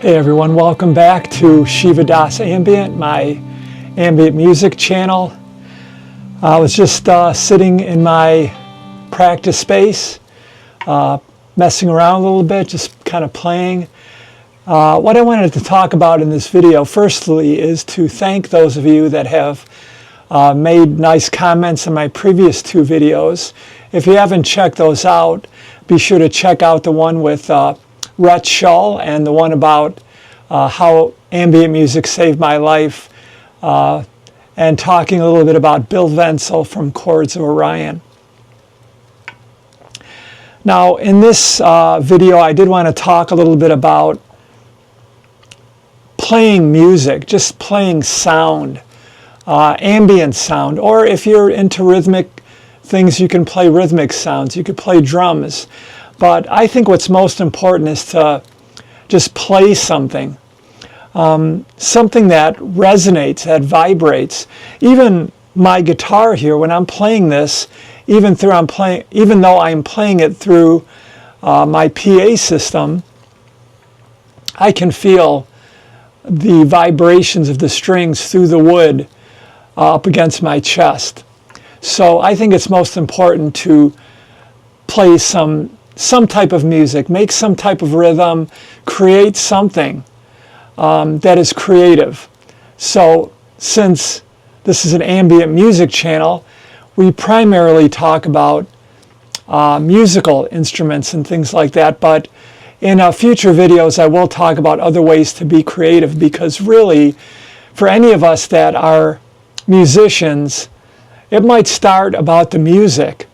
Hey everyone, welcome back to Shiva Das Ambient, my ambient music channel. I was just sitting in my practice space, messing around a little bit, just kind of playing. What I wanted to talk about in this video, firstly, is to thank those of you that have made nice comments on my previous two videos. If you haven't checked those out, be sure to check out the one with Rhett Shull and the one about how ambient music saved my life, and talking a little bit about Bill Wenzel from Chords of Orion. Now, in this video, I did want to talk a little bit about playing music, just playing sound, ambient sound, or if you're into rhythmic things, you can play rhythmic sounds, you could play drums. But I think what's most important is to just play something, something that resonates, that vibrates. Even my guitar here, when I'm playing this, even though I'm playing it through my PA system, I can feel the vibrations of the strings through the wood up against my chest. So I think it's most important to play some type of music, make some type of rhythm, create something that is creative. So since this is an ambient music channel, we primarily talk about musical instruments and things like that, but in future videos I will talk about other ways to be creative, because really, for any of us that are musicians, it might start about the music.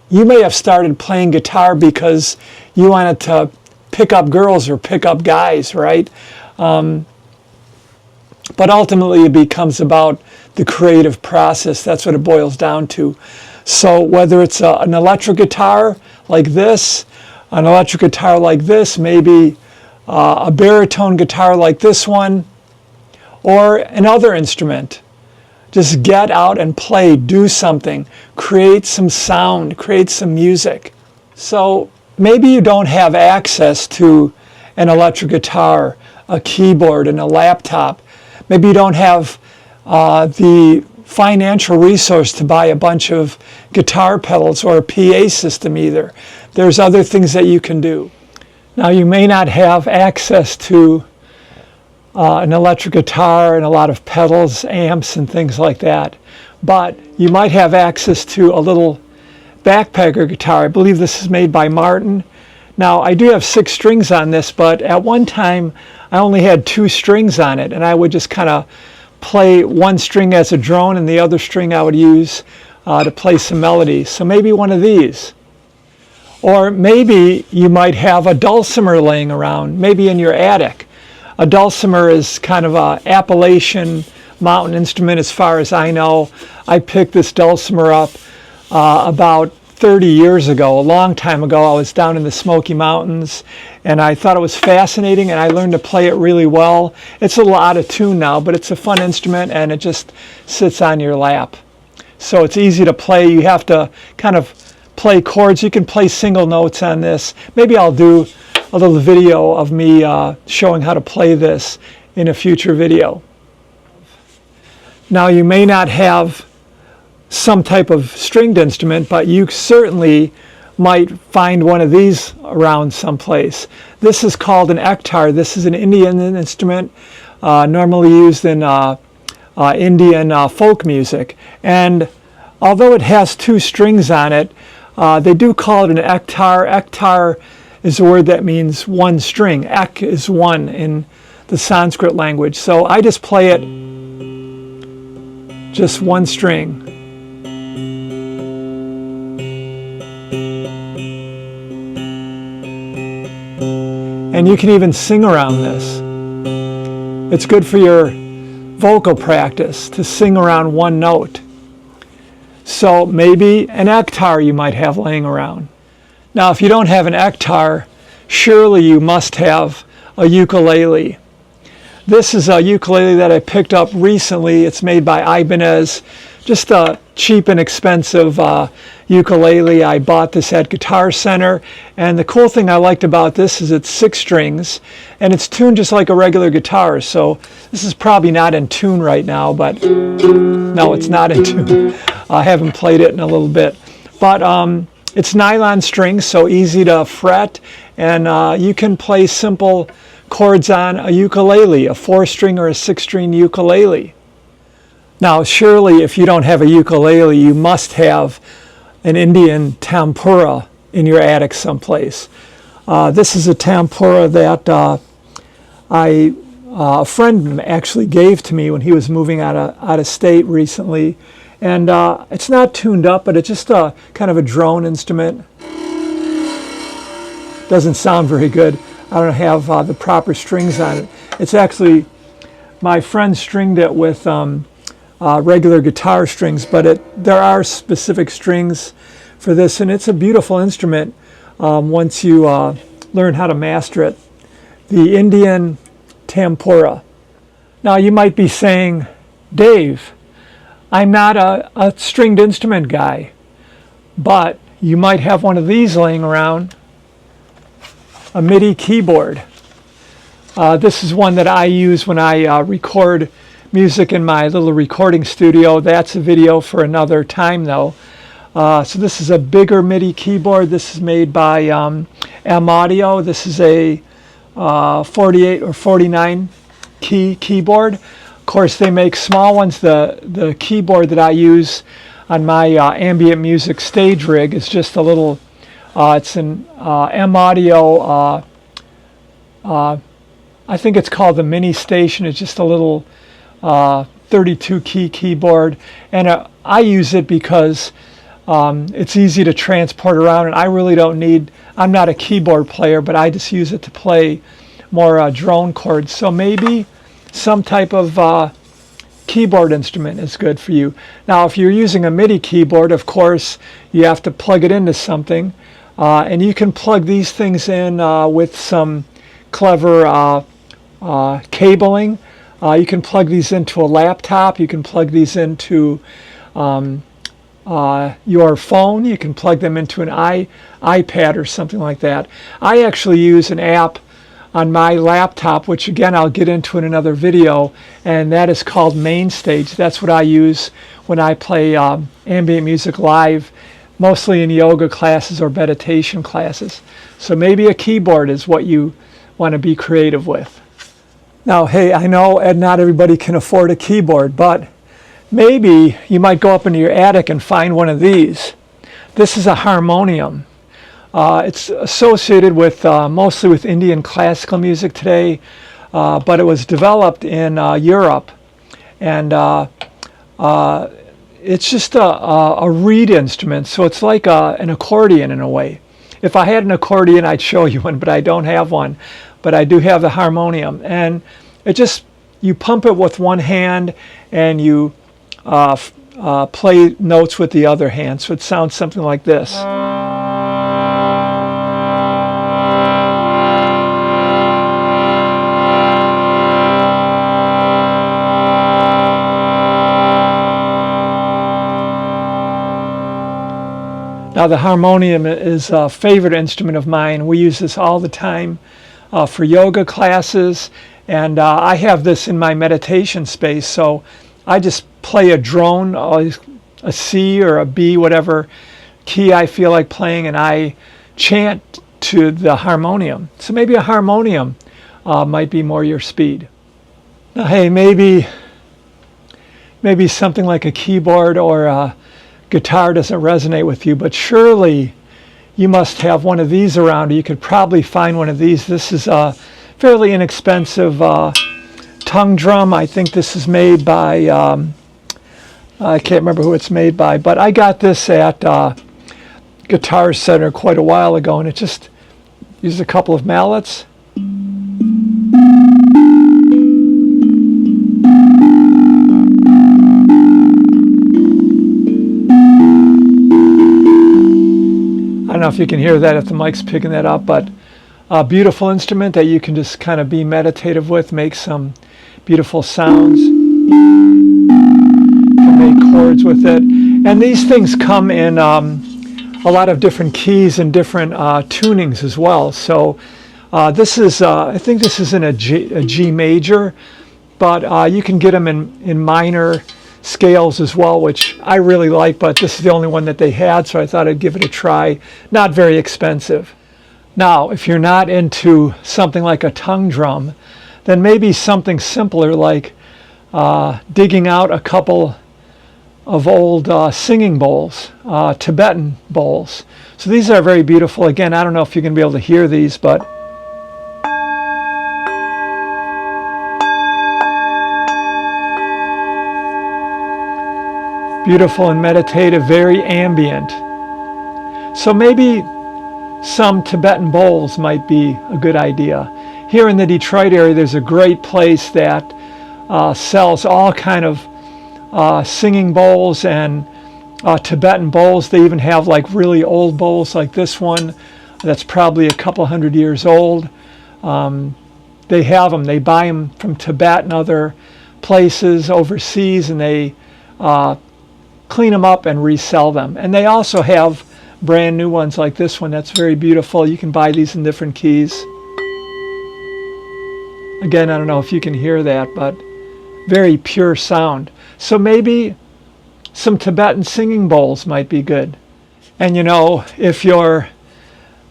You may have started playing guitar because you wanted to pick up girls or pick up guys, right? But ultimately it becomes about the creative process. That's what it boils down to. So whether it's an electric guitar like this, an electric guitar like this, maybe a baritone guitar like this one, or another instrument, just get out and play, do something, create some sound, create some music. So maybe you don't have access to an electric guitar, a keyboard, and a laptop. Maybe you don't have the financial resource to buy a bunch of guitar pedals or a PA system either. There's other things that you can do. Now, you may not have access to an electric guitar and a lot of pedals, amps, and things like that, but you might have access to a little backpacker guitar. I believe this is made by Martin. Now, I do have 6 strings on this, but at one time I only had 2 strings on it, and I would just kind of play one string as a drone and the other string I would use to play some melody. So maybe one of these. Or maybe you might have a dulcimer laying around, maybe in your attic. A dulcimer is kind of an Appalachian mountain instrument as far as I know. I picked this dulcimer up about 30 years ago, a long time ago. I was down in the Smoky Mountains and I thought it was fascinating, and I learned to play it really well. It's a little out of tune now, but it's a fun instrument and it just sits on your lap. So it's easy to play. You have to kind of play chords. You can play single notes on this. Maybe I'll do a little video of me showing how to play this in a future video. Now, you may not have some type of stringed instrument, but you certainly might find one of these around someplace. This is called an ektar. This is an Indian instrument normally used in Indian folk music. And although it has 2 strings on it, they do call it an ektar. Ektar is a word that means one string. Ek is one in the Sanskrit language. So I just play it just one string. And you can even sing around this. It's good for your vocal practice to sing around one note. So maybe an ektar you might have laying around. Now, if you don't have an ektar, surely you must have a ukulele. This is a ukulele that I picked up recently. It's made by Ibanez just a cheap and expensive ukulele. I bought this at Guitar Center, and the cool thing I liked about this is it's 6 strings, and it's tuned just like a regular guitar. So this is probably not in tune right now, but no, it's not in tune. I haven't played it in a little bit, but it's nylon strings, so easy to fret, and you can play simple chords on a ukulele, a 4-string or a 6-string ukulele. Now, surely if you don't have a ukulele, you must have an Indian tempura in your attic someplace. This is a tempura that a friend actually gave to me when he was moving out of state recently. And it's not tuned up, but it's just a kind of a drone instrument. Doesn't sound very good. I don't have the proper strings on it. It's actually, my friend stringed it with regular guitar strings, but there are specific strings for this, and it's a beautiful instrument once you learn how to master it. The Indian tempura. Now you might be saying, Dave, I'm not a stringed instrument guy, but you might have one of these laying around, a MIDI keyboard. This is one that I use when I record music in my little recording studio. That's a video for another time though. So this is a bigger MIDI keyboard. This is made by M Audio. This is a 48 or 49 key keyboard. Of course, they make small ones. The keyboard that I use on my ambient music stage rig is just a little, it's an M Audio, I think it's called the Mini Station. It's just a little 32 key keyboard, and I use it because it's easy to transport around, and I really don't need, I'm not a keyboard player, but I just use it to play more drone chords. So maybe some type of keyboard instrument is good for you. Now if you're using a MIDI keyboard, of course you have to plug it into something, and you can plug these things in with some clever cabling. You can plug these into a laptop. You can plug these into your phone. You can plug them into an iPad or something like that. I actually use an app on my laptop, which again I'll get into in another video, and that is called MainStage. That's what I use when I play ambient music live, mostly in yoga classes or meditation classes. So maybe a keyboard is what you want to be creative with. Now, hey, I know not everybody can afford a keyboard, but maybe you might go up into your attic and find one of these. This is a harmonium. It's associated with mostly with Indian classical music today, but it was developed in Europe, and it's just a reed instrument, so it's like an accordion in a way. If I had an accordion, I'd show you one, but I don't have one. But I do have the harmonium, and it just, you pump it with one hand and you play notes with the other hand, so it sounds something like this. Now the harmonium is a favorite instrument of mine. We use this all the time for yoga classes, and I have this in my meditation space, so I just play a drone, a C or a B, whatever key I feel like playing, and I chant to the harmonium. So maybe a harmonium might be more your speed. Now, hey, maybe something like a keyboard or a guitar doesn't resonate with you, but surely you must have one of these around. You could probably find one of these. This is a fairly inexpensive tongue drum. I think this is made by, I can't remember who it's made by, but I got this at Guitar Center quite a while ago, and it just uses a couple of mallets. I don't know if you can hear that, if the mic's picking that up, but a beautiful instrument that you can just kind of be meditative with, make some beautiful sounds. You can make chords with it. And these things come in a lot of different keys and different tunings as well. So this is, I think this is in a G major, but you can get them in minor scales as well, which I really like, but this is the only one that they had, so I thought I'd give it a try. Not very expensive. Now, if you're not into something like a tongue drum, then maybe something simpler like digging out a couple of old singing bowls, Tibetan bowls. So these are very beautiful. Again, I don't know if you're going to be able to hear these, but beautiful and meditative, very ambient. So maybe some Tibetan bowls might be a good idea. Here in the Detroit area, there's a great place that sells all kind of singing bowls and Tibetan bowls. They even have like really old bowls like this one that's probably a couple hundred years old. They have them. They buy them from Tibet and other places overseas, and they clean them up and resell them. And they also have brand new ones like this one that's very beautiful. You can buy these in different keys. Again, I don't know if you can hear that, but very pure sound. So maybe some Tibetan singing bowls might be good. And you know, if you're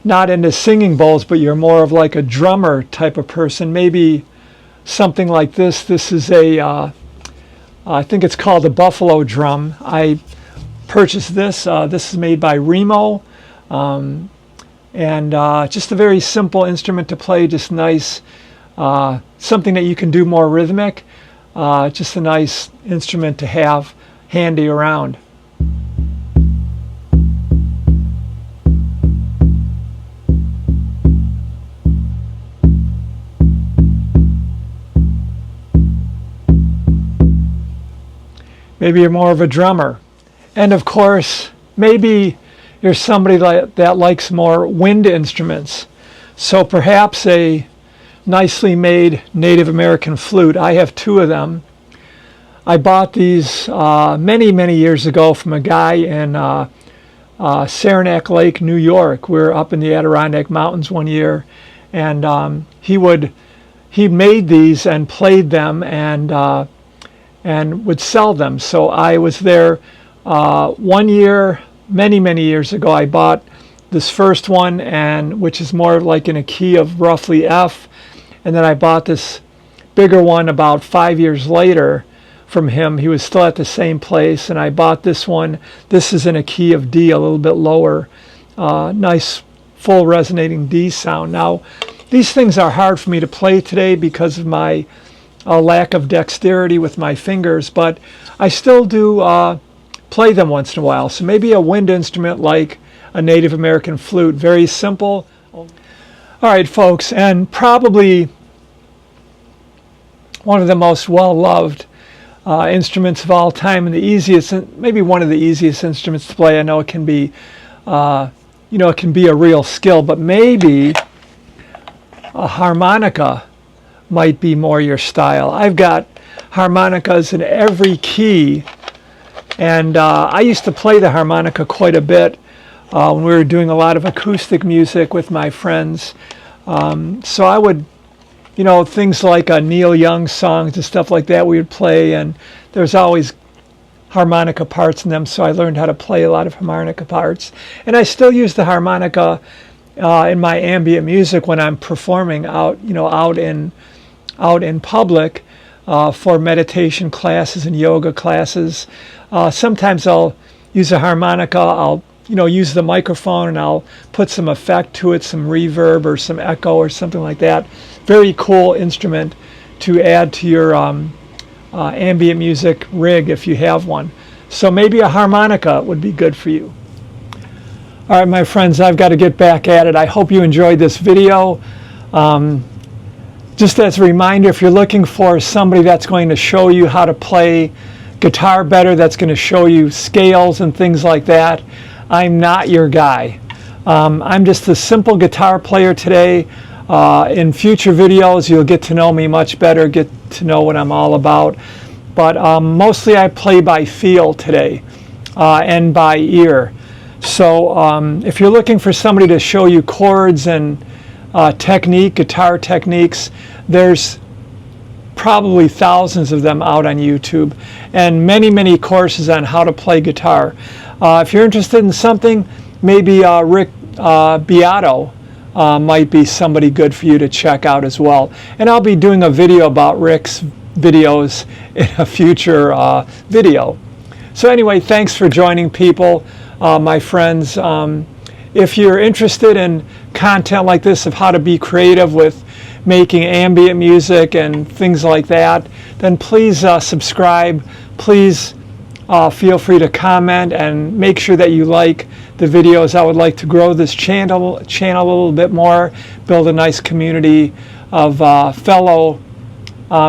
not into singing bowls, but you're more of like a drummer type of person, maybe something like this. This is a I think it's called a buffalo drum. I purchased this. This is made by Remo, and just a very simple instrument to play, just nice, something that you can do more rhythmic, just a nice instrument to have handy around. Maybe you're more of a drummer. And of course, maybe you're somebody that likes more wind instruments. So perhaps a nicely made Native American flute. I have two of them. I bought these many years ago from a guy in Saranac Lake, New York. We were up in the Adirondack Mountains one year, and he made these and played them and would sell them. So I was there one year, many years ago. I bought this first one, and which is more like in a key of roughly F, and then I bought this bigger one about 5 years later from him. He was still at the same place, and I bought this one. This is in a key of D, a little bit lower. Nice full resonating D sound. Now, these things are hard for me to play today because of my lack of dexterity with my fingers, but I still do play them once in a while. So maybe a wind instrument like a Native American flute, very simple. All right, folks, and probably one of the most well-loved instruments of all time, and the easiest, maybe one of the easiest instruments to play. I know it can be, it can be a real skill, but maybe a harmonica might be more your style. I've got harmonicas in every key, and I used to play the harmonica quite a bit when we were doing a lot of acoustic music with my friends. So I would, things like Neil Young songs and stuff like that we would play, and there's always harmonica parts in them, so I learned how to play a lot of harmonica parts. And I still use the harmonica in my ambient music when I'm performing out in public for meditation classes and yoga classes. Sometimes I'll use a harmonica. I'll use the microphone and I'll put some effect to it, some reverb or some echo or something like that. Very cool instrument to add to your ambient music rig if you have one. So maybe a harmonica would be good for you. All right, my friends, I've got to get back at it. I hope you enjoyed this video. Just as a reminder, if you're looking for somebody that's going to show you how to play guitar better, that's going to show you scales and things like that, I'm not your guy. I'm just a simple guitar player today. In future videos, you'll get to know me much better, get to know what I'm all about. but mostly I play by feel today and by ear. So if you're looking for somebody to show you chords and guitar techniques, there's probably thousands of them out on YouTube, and many courses on how to play guitar. If you're interested in something, maybe Rick Beato might be somebody good for you to check out as well. And I'll be doing a video about Rick's videos in a future video. So anyway, thanks for joining, people, my friends. If you're interested in content like this of how to be creative with making ambient music and things like that, then please subscribe. Please feel free to comment and make sure that you like the videos. I would like to grow this channel a little bit more, build a nice community of fellow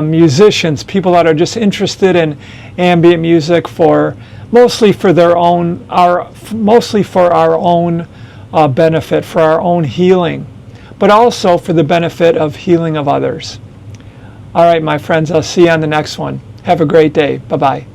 musicians, people that are just interested in ambient music mostly for our own benefit, for our own healing, but also for the benefit of healing of others. All right, my friends, I'll see you on the next one. Have a great day. Bye-bye.